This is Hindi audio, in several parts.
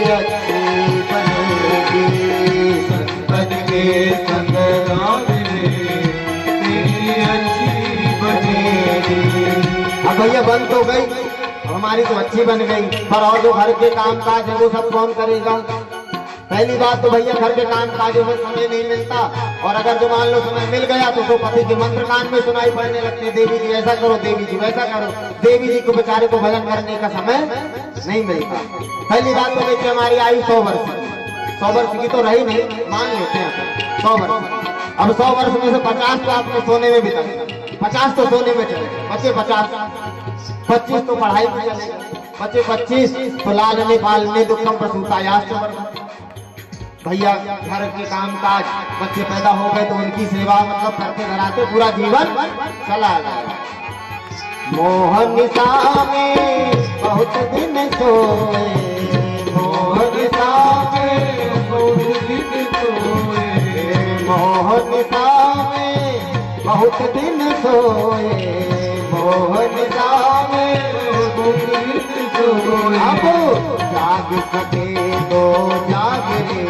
अच्छी बनेगी। संतन के संग लाग रे तेरी अच्छी बनेगी। अब भैया बन तो गई, हमारी तो अच्छी बन गई, पर और जो घर के काम काज है वो सब कौन करेगा? पहली बात तो भैया घर के काम काजों में समय नहीं मिलता, और अगर जो मान लो समय मिल गया तो पति के मंत्र कान में सुनाई पड़ने लगते, देवी जी ऐसा करो, देवी जी वैसा करो। देवी जी को बेचारे को भजन करने का समय नहीं मिलता। पहली बात तो देखिए हमारी आयु 100 वर्ष की, 100 वर्ष की तो रही नहीं, मान लेते हैं 100 वर्ष। अब 100 वर्ष में से 50 तो आपने सोने में बिताए, 50 तो सोने में चले, बचे 50, 25 तो पढ़ाई में चले, बचे 25 तो लालने पालने दुखम प्रसूतायाश्च भैया घर के काम काज, बच्चे पैदा हो गए तो उनकी सेवा मतलब करते कराते पूरा जीवन चला गया। मोहनिसा में बहुत दिन सोए, मोहनिसा में बहुत दिन सोए, मोहनिसा में बहुत दिन सोए, मोहनिसा में बहुत दिन सोए। अब जाग सके तो जाग रे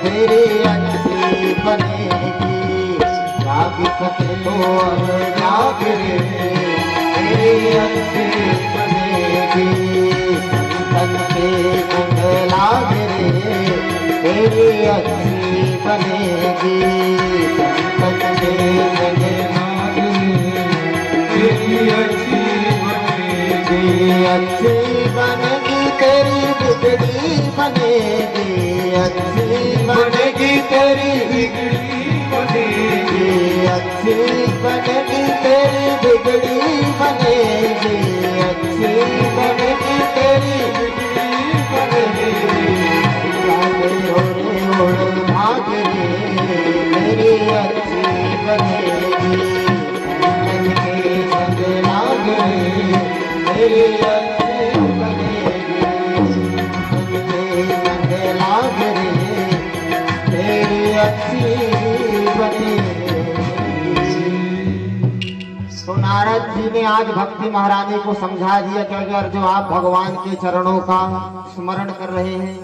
तेरी अच्छी बनेगी। जाग सके तो अब जाग रे तेरी अच्छी बनेगी। संतन के संग लाग रे तेरी अच्छी बनेगी। संतन के संग लाग रे तेरी अच्छी बनेगी। अच्छी बनेगी तेरी बिगड़ी बनेगी। अच्छी बनेगी तेरी बिगड़ी बनेगी। अच्छी बनेगी तेरी बिगड़ी बनेगी। अच्छी बनेगी तेरी बिगड़ी बनेगी। जागे ओरे ओरे भाग रे तेरी अच्छी बनेगी। संतन के संग लाग रे तेरी अच्छी बनेगी। संतन के संग लाग रे तेरी अच्छी बनेगी। तो नारद जी ने आज भक्ति महारानी को समझा दिया कि अगर जो आप भगवान के चरणों का स्मरण कर रहे हैं,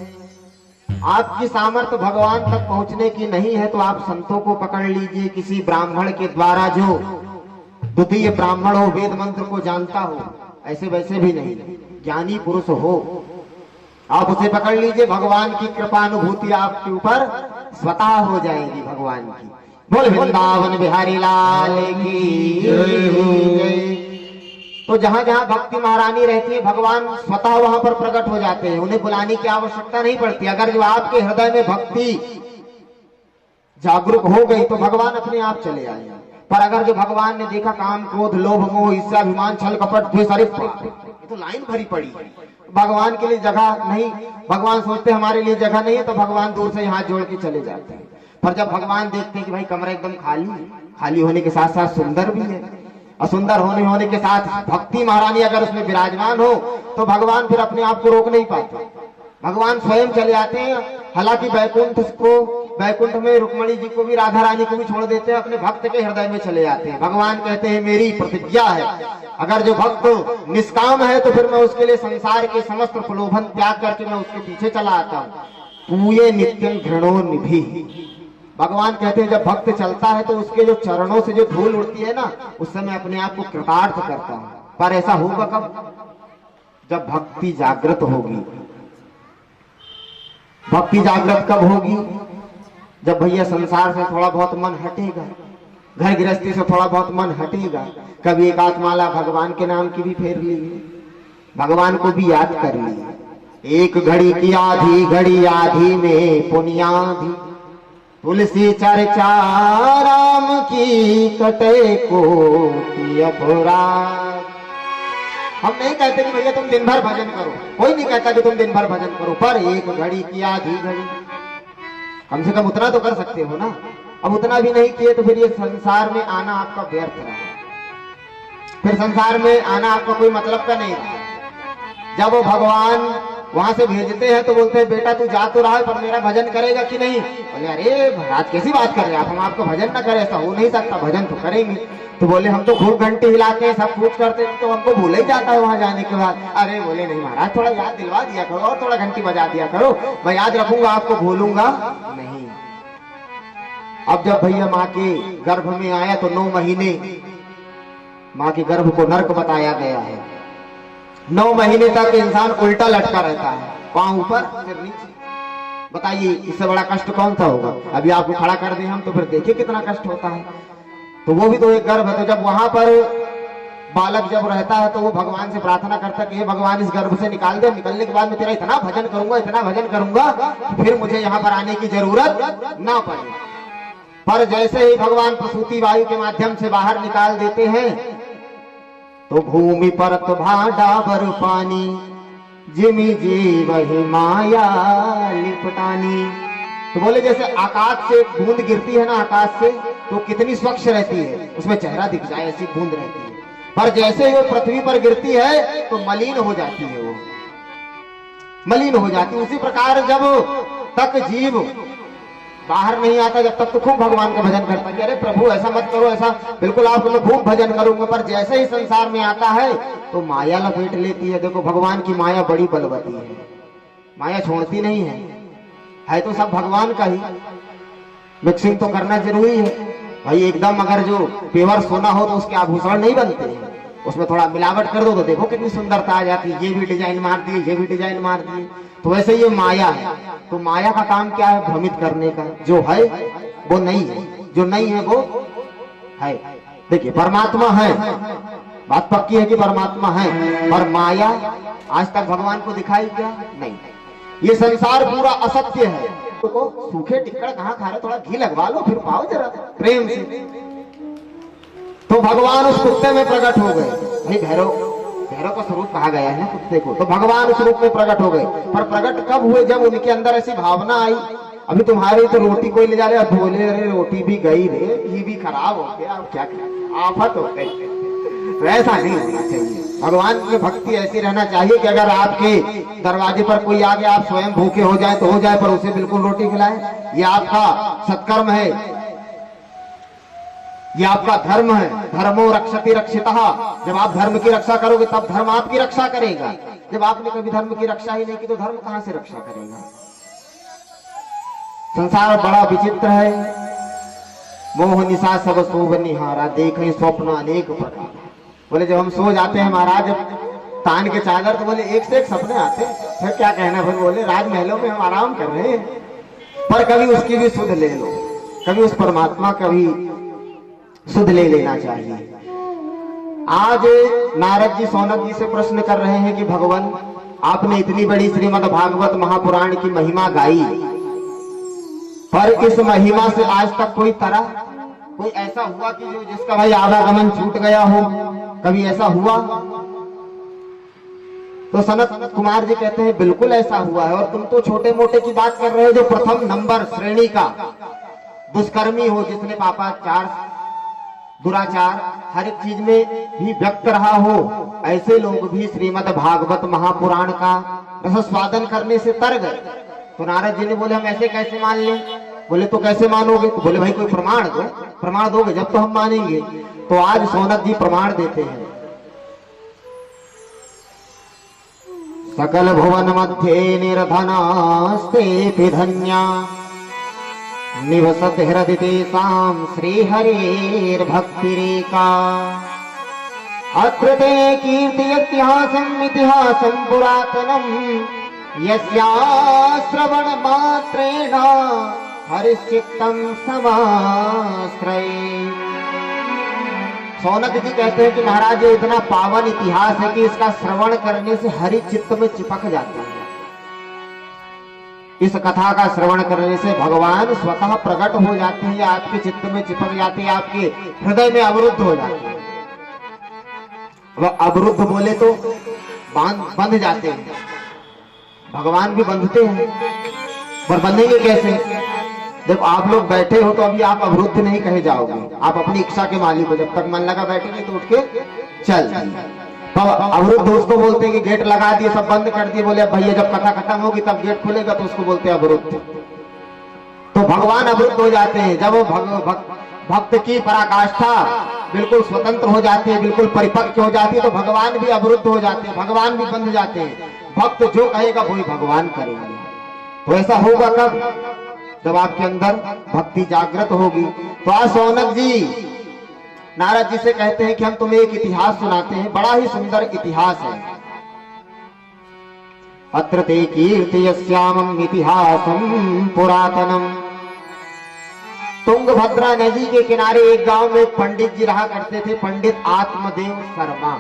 आपकी सामर्थ्य भगवान तक पहुंचने की नहीं है, तो आप संतों को पकड़ लीजिए। किसी ब्राह्मण के द्वारा जो द्वितीय ब्राह्मण हो, वेद मंत्र को जानता हो, ऐसे वैसे भी नहीं, ज्ञानी पुरुष हो, आप उसे पकड़ लीजिए। भगवान की कृपानुभूति आपके ऊपर स्वतः हो जाएगी भगवान की। बोल वृंदावन बिहारी लाल की जय हो। तो जहां जहां भक्ति महारानी रहती है, भगवान स्वतः वहां पर प्रकट हो जाते हैं, उन्हें बुलाने की आवश्यकता नहीं पड़ती। अगर जो आपके हृदय में भक्ति जागरूक हो गई तो भगवान अपने आप चले आए। पर अगर जो भगवान ने देखा काम क्रोध लोभ मोह ईर्ष्या अभिमान छल कपट द्वेष, अरे तो लाइन भरी पड़ी, भगवान के लिए जगह नहीं, भगवान सोचते हमारे लिए जगह नहीं है, तो भगवान दूर से हाथ जोड़ के चले जाते हैं। पर जब भगवान देखते हैं कि भाई कमरा एकदम खाली, खाली होने के साथ साथ सुंदर भी है, और सुंदर होने के साथ भक्ति महारानी अगर उसमें विराजमान हो, तो भगवान फिर अपने आप को रोक नहीं पाते, भगवान स्वयं चले आते हैं। हालांकि बैकुंठ में रुक्मणी जी को भी, राधा रानी को भी छोड़ देते हैं, अपने भक्त के हृदय में चले आते हैं। भगवान कहते हैं मेरी प्रतिज्ञा है, अगर जो भक्त निष्काम है तो फिर मैं उसके लिए संसार के समस्त प्रलोभन त्याग करके मैं उसके पीछे चला आता हूँ। पूये नित्यं घृणो निधि, भगवान कहते हैं जब भक्त चलता है तो उसके जो चरणों से जो धूल उड़ती है ना, उस समय अपने आप को कृतार्थ करता हूं। पर ऐसा होगा कब? जब भक्ति जागृत होगी। भक्ति जागृत कब होगी? जब भैया संसार से थोड़ा बहुत मन हटेगा, घर गृहस्थी से थोड़ा बहुत मन हटेगा, कभी एक आत्माला भगवान के नाम की भी फेर ली, भगवान को भी याद कर ली। एक घड़ी की आधी घड़ी आधी में पुनियाधी, तुलसी चर्चा राम की कटे को अपराध। हम नहीं कहते कि भैया तुम दिन भर भजन करो, कोई नहीं कहता कि तुम दिन भर भजन करो, पर एक घड़ी की आधी घड़ी कम से कम उतना तो कर सकते हो ना। अब उतना भी नहीं किए तो फिर ये संसार में आना आपका व्यर्थ रहा, फिर संसार में आना आपका कोई मतलब का नहीं रहा। जब वो भगवान वहां से भेजते हैं तो बोलते हैं बेटा तू जा तो रहा है पर मेरा भजन करेगा कि नहीं। बोले अरे महाराज कैसी बात कर रहे हैं आप, हम आपको भजन ना करें, ऐसा हो नहीं सकता, भजन तो करेंगे। तो बोले हम तो खूब घंटी हिलाते हैं, सब कुछ करते हैं, तो हमको भूल ही जाता है वहां जाने के बाद। अरे बोले नहीं महाराज थोड़ा याद दिलवा दिया करो और थोड़ा घंटी बजा दिया करो, मैं याद रखूंगा, आपको भूलूंगा नहीं। अब जब भैया माँ के गर्भ में आया तो 9 महीने माँ के गर्भ को नर्क बताया गया है। 9 महीने तक इंसान उल्टा लटका रहता है, पांव ऊपर सिर नीचे। बताइए इससे बड़ा कष्ट कौन सा होगा। अभी आपको खड़ा कर दे हम तो फिर देखिए कितना कष्ट होता है। तो वो भी तो एक गर्भ है। तो जब वहां पर बालक जब रहता है तो वो भगवान से प्रार्थना करता है कि हे भगवान इस गर्भ से निकाल दे, निकलने के बाद मैं तेरा इतना भजन करूंगा, इतना भजन करूंगा कि फिर मुझे यहाँ पर आने की जरूरत ना पड़े। पर जैसे ही भगवान प्रसूति वायु के माध्यम से बाहर निकाल देते हैं तो भूमि पर डाबर पानी, जिमी जी वही माया लिपटानी। तो बोले जैसे आकाश से बूंद गिरती है ना, आकाश से तो कितनी स्वच्छ रहती है, उसमें चेहरा दिख जाए ऐसी बूंद रहती है। पर जैसे ही वो पृथ्वी पर गिरती है तो मलिन हो जाती है, वो मलिन हो जाती है। उसी प्रकार जब तक जीव बाहर नहीं आता जब तक तो खूब भगवान का भजन करता है, अरे प्रभु ऐसा मत करो, ऐसा बिल्कुल आपको मैं खूब भजन करूंगा। पर जैसे ही संसार में आता है तो माया लपेट लेती है। देखो भगवान की माया बड़ी बलवती है, माया छोड़ती नहीं है तो सब भगवान का ही। मिक्सिंग तो करना जरूरी है भाई, एकदम अगर जो प्योर सोना हो तो उसके आभूषण नहीं बनते हैं, उसमें थोड़ा मिलावट कर दो तो देखो कितनी सुंदरता आ जाती है। ये भी डिजाइन मार दिए, ये भी डिजाइन मार दिए। तो वैसे ये माया है। तो माया का काम क्या है, भ्रमित करने का। जो है वो नहीं है, जो नहीं है वो है। देखिए परमात्मा है, बात पक्की है कि परमात्मा है, पर माया आज तक भगवान को दिखाई क्या नहीं। ये संसार पूरा असत्य है। तो सूखे टिक्कड़ कहाँ खा रहे, थोड़ा घी लगवा लो फिर पाओ जरा प्रेम से। तो भगवान उस कुत्ते में प्रकट हो गए। भाई भैरव का स्वरूप कहा गया है ना कुत्ते को, तो भगवान उस रूप में प्रकट हो गए। पर प्रकट कब हुए, जब उनके अंदर ऐसी भावना आई। अभी तुम्हारी तो रोटी कोई ले जा रहे, अब बोले अरे रोटी भी गई रे, घी भी खराब हो गया, अब क्या आफत हो गई। तो ऐसा नहीं होना चाहिए। भगवान की भक्ति ऐसी रहना चाहिए कि अगर आपके दरवाजे पर कोई आ गया, आप स्वयं भूखे हो जाए तो हो जाए, पर उसे बिल्कुल रोटी खिलाए। ये आपका सत्कर्म है, ये आपका धर्म है। धर्मो रक्षति रक्षितः। जब आप धर्म की रक्षा करोगे तब धर्म आपकी रक्षा करेगा। जब आपने कभी धर्म की रक्षा ही नहीं की तो धर्म कहां से रक्षा करेगा। संसार बड़ा विचित्र है। मोह निशा सब शोभ निहारा, देखें स्वप्न अनेक प्रकार। बोले जब हम सो जाते हैं महाराज तान के चादर, तो बोले एक से एक सपने आते हैं। फिर क्या कहना, फिर बोले राजमहलों में हम आराम कर रहे हैं। पर कभी उसकी भी सुध ले लो, कभी उस परमात्मा का भी सुध ले लेना चाहिए। आज नारद जी सौनक जी से प्रश्न कर रहे हैं कि भगवान आपने इतनी बड़ी श्रीमद् भागवत महापुराण की महिमा गाई, पर इस महिमा से आज तक कोई तरह कोई ऐसा हुआ कि जो जिसका भाई आवागमन छूट गया हो, कभी ऐसा हुआ? तो सनत कुमार जी कहते हैं बिल्कुल ऐसा हुआ है। और तुम तो छोटे मोटे की बात कर रहे हो, जो प्रथम नंबर श्रेणी का दुष्कर्मी हो, जिसने पापाचार दुराचार हर एक चीज में भी व्यक्त रहा हो, ऐसे लोग भी श्रीमद् भागवत महापुराण का रसस्वादन करने से तर गए। तो नारद जी ने बोले हम ऐसे कैसे मान लें? बोले तो कैसे मानोगे? तो बोले भाई कोई प्रमाण दो, प्रमाण दोगे जब तो हम मानेंगे। तो आज सौनक जी प्रमाण देते हैं। सकल भुवन मध्य निर्धनास्ते धन्या, निवसत हृदय तेषां श्रीहरेर्भक्तिरेका। अत्र ते कीर्तयत्यहासं इतिहासं पुरातनं, यस्या श्रवण मात्रेण हरिश्चित्तं समाश्रये। सौनक जी कहते हैं कि महाराज ये इतना पावन इतिहास है कि इसका श्रवण करने से हरि चित्त में चिपक जाता है। इस कथा का श्रवण करने से भगवान स्वतः प्रकट हो जाते हैं, आपके चित्त में चिपक जाते हैं, आपके हृदय में अवरुद्ध हो जाते हैं। वह अवरुद्ध बोले तो बंध जाते हैं, भगवान भी बंधते हैं, पर बंधेंगे कैसे? देखो आप लोग बैठे हो तो अभी आप अवरुद्ध नहीं कहे जाओगे, आप अपनी इच्छा के मालिक हो। जब तक मन लगा बैठेंगे तो उठ के चल जाइए। तो अवरुद्ध उसको बोलते हैं कि गेट लगा दिए, सब बंद कर दिए। बोले भैया जब कथा खत्म होगी तब गेट खुलेगा, तो उसको बोलते हैं अवरुद्ध। तो भगवान अवरुद्ध हो जाते हैं जब वो भक्त की पराकाष्ठा बिल्कुल स्वतंत्र हो जाती है, बिल्कुल परिपक्व हो जाती है, तो भगवान भी अवरुद्ध हो जाते हैं, भगवान भी बंध जाते हैं। भक्त जो कहेगा वही भगवान करेंगे। तो ऐसा होगा कब? जब आपके अंदर भक्ति जागृत होगी। तो आज शौनक जी नारद जी से कहते हैं कि हम तुम्हें एक इतिहास सुनाते हैं, बड़ा ही सुंदर इतिहास है। अत्र ते कीर्तयस्यामं इतिहासं पुरातनम। तुंगभद्रा नदी के किनारे एक गांव में पंडित जी रहा करते थे, पंडित आत्मदेव शर्मा।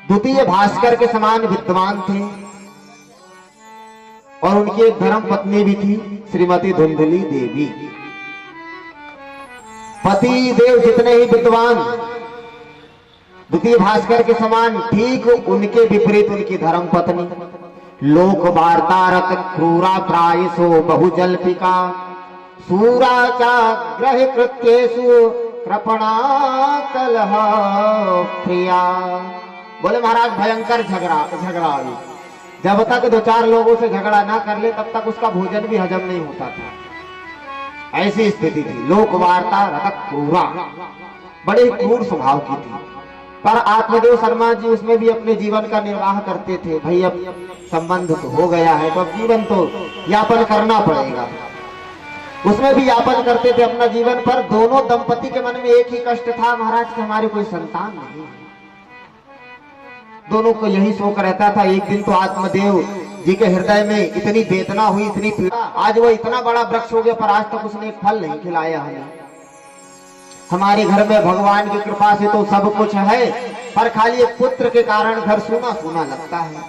द्वितीय भास्कर के समान विद्वान थे और उनकी एक धर्म पत्नी भी थी, श्रीमती धुंधली देवी। पति देव जितने ही विद्वान, द्वितीय भास्कर के समान, ठीक उनके विपरीत उनकी धर्म पत्नी। लोक वार्तारत क्रूरा प्रायसो बहुजल्पिका, सूराचा ग्रह कृत्येषु कृपणा कलह प्रिया। बोले महाराज भयंकर झगड़ा। जब तक दो चार लोगों से झगड़ा ना कर ले तब तक उसका भोजन भी हजम नहीं होता था। ऐसी स्थिति थी। लोक वार्ता रतक क्रूरा, बड़े क्रूर स्वभाव की थी। पर आत्मदेव शर्मा जी उसमें भी अपने जीवन का निर्वाह करते थे। भाई अब संबंध तो हो गया है तो अब जीवन तो यापन करना पड़ेगा। उसमें भी यापन करते थे अपना जीवन। पर दोनों दंपति के मन में एक ही कष्ट था महाराज कि हमारे कोई संतान नहीं। दोनों को यही शोक रहता था। एक दिन तो आत्मदेव जी के हृदय में इतनी वेदना हुई, इतनी पीड़ा। आज वो इतना बड़ा वृक्ष हो गया पर आज तक उसने एक फल नहीं खिलाया हमें। हमारे घर में भगवान की कृपा से तो सब कुछ है, पर खाली एक पुत्र के कारण घर सूना सूना लगता है।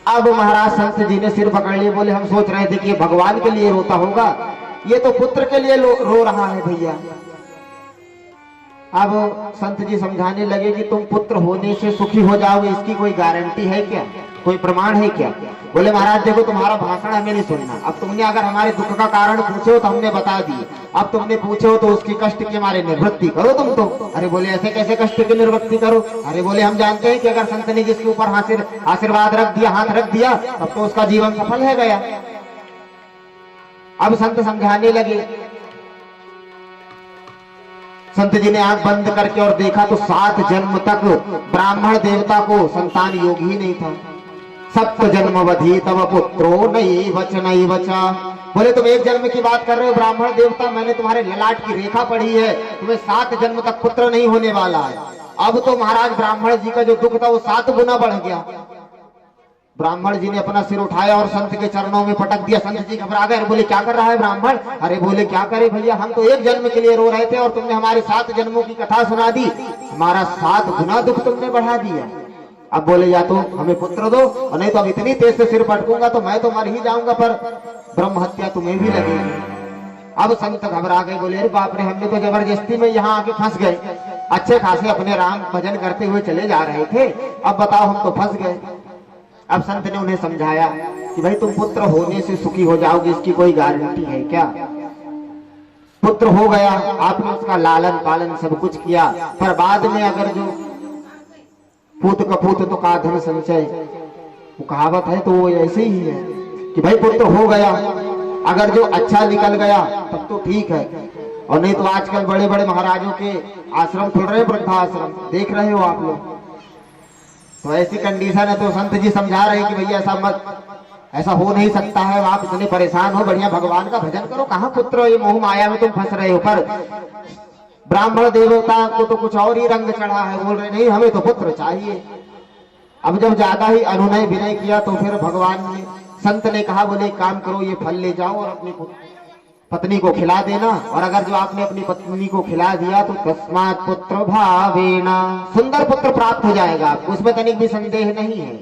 अब महाराज संत जी ने सिर पकड़ लिए। बोले हम सोच रहे थे कि भगवान के लिए रोता होगा, ये तो पुत्र के लिए रो रहा है भैया। अब संत जी समझाने लगे कि तुम पुत्र होने से सुखी हो जाओगे, इसकी कोई गारंटी है क्या, कोई प्रमाण है क्या? बोले महाराज देखो तुम्हारा भाषण हमें नहीं सुनना। अब तुमने अगर हमारे दुख का कारण पूछे हो तो हमने बता दिए, अब तुमने पूछे हो तो उसकी कष्ट की हमारे निवृत्ति करो तुम तो। अरे बोले ऐसे कैसे कष्ट की निवृत्ति करो? अरे बोले हम जानते हैं कि अगर संत ने जिसके ऊपर आशीर्वाद रख दिया, हाथ रख दिया, तब तो उसका जीवन सफल है गया। अब संत समझाने लगे। संत जी ने आंख बंद करके और देखा तो 7 जन्म तक ब्राह्मण देवता को संतान योग ही नहीं था। सप्त जन्मवधि तव पुत्रो नहीं बचा। बोले तुम एक जन्म की बात कर रहे हो ब्राह्मण देवता, मैंने तुम्हारे ललाट की रेखा पढ़ी है, तुम्हें 7 जन्म तक पुत्र नहीं होने वाला है। अब तो महाराज ब्राह्मण जी का जो दुख था वो 7 गुना बढ़ गया। ब्राह्मण जी ने अपना सिर उठाया और संत के चरणों में पटक दिया। संत जी घबरा गए। बोले क्या कर रहा है ब्राह्मण? अरे बोले क्या करे भैया, हम तो एक जन्म के लिए रो रहे थे और तुमने हमारे 7 जन्मों की कथा सुना दी, हमारा 7 गुना दुख तुमने बढ़ा दिया। अब बोले या तो हमें पुत्र दो और नहीं तो अब इतनी तेज से सिर पटकूंगा तो मैं तो मर ही जाऊंगा, पर ब्रह्म हत्या तुम्हें भी लगेगी। अब संत घबरा गए। बोले अरे बाप रे, हमने तो जबरदस्ती में यहाँ आके फंस गए। अच्छे खासे अपने राम भजन करते हुए चले जा रहे थे, अब बताओ हम तो फंस गए। अब संत ने उन्हें समझाया कि भाई तुम पुत्र होने से सुखी हो जाओगे, इसकी कोई गारंटी है क्या? पुत्र हो गया, आपने उसका लालन पालन सब कुछ किया, पर बाद में अगर जो पूत कपूत तो का धन संचय, वो कहावत है तो वो ऐसे ही है कि भाई पुत्र हो गया, अगर जो अच्छा निकल गया तब तो ठीक है, और नहीं तो आजकल बड़े बड़े महाराजों के आश्रम खुल रहे हैं, वृद्धाश्रम देख रहे हो आप लोग। तो ऐसी कंडीशन है। तो संत जी समझा रहे हैं कि भैया ऐसा मत, ऐसा हो नहीं सकता है, आप इतने परेशान हो, बढ़िया भगवान का भजन करो, कहाँ पुत्र ये मोह माया में तुम फंस रहे हो। पर ब्राह्मण देवता को तो कुछ और ही रंग चढ़ा है, बोल रहे नहीं हमें तो पुत्र चाहिए। अब जब ज्यादा ही अनुनय विनय किया तो फिर भगवान ने, संत ने कहा बोले काम करो, ये फल ले जाओ और अपनी पत्नी को खिला देना, और अगर जो आपने अपनी पत्नी को खिला दिया तो तस्मात् पुत्र भावेना, सुंदर पुत्र प्राप्त हो जाएगा आपको, उसमें तनिक भी संदेह नहीं है।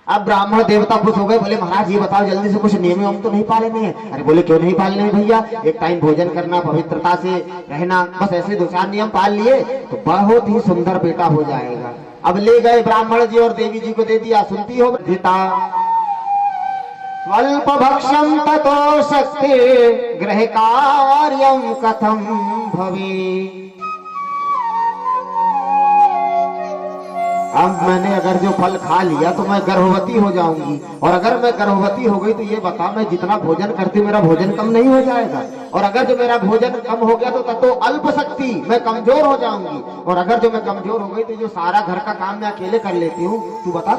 अब ब्राह्मण देवता खुश हो गए। बोले महाराज ये बताओ जल्दी से कुछ नियम हम तो नहीं पालने हैं। अरे बोले क्यों नहीं पालने हैं भैया, एक टाइम भोजन करना, पवित्रता से रहना, बस ऐसे 2-4 नियम पाल लिए तो बहुत ही सुंदर बेटा हो जाएगा। अब ले गए ब्राह्मण जी और देवी जी को दे दिया। सुनती हो गीता, स्वल्प भक्षम ततो शक्ति गृह कार्यम कथम भवे, अब मैंने अगर जो फल खा लिया तो मैं गर्भवती हो जाऊंगी, और अगर मैं गर्भवती हो गई तो ये बता मैं जितना भोजन करती हूँ मेरा भोजन कम नहीं हो जाएगा, और अगर जो मेरा भोजन कम हो गया तो तब तो अल्प शक्ति मैं कमजोर हो जाऊंगी, और अगर जो मैं कमजोर हो गई तो जो सारा घर का काम मैं अकेले कर लेती हूँ, तू बता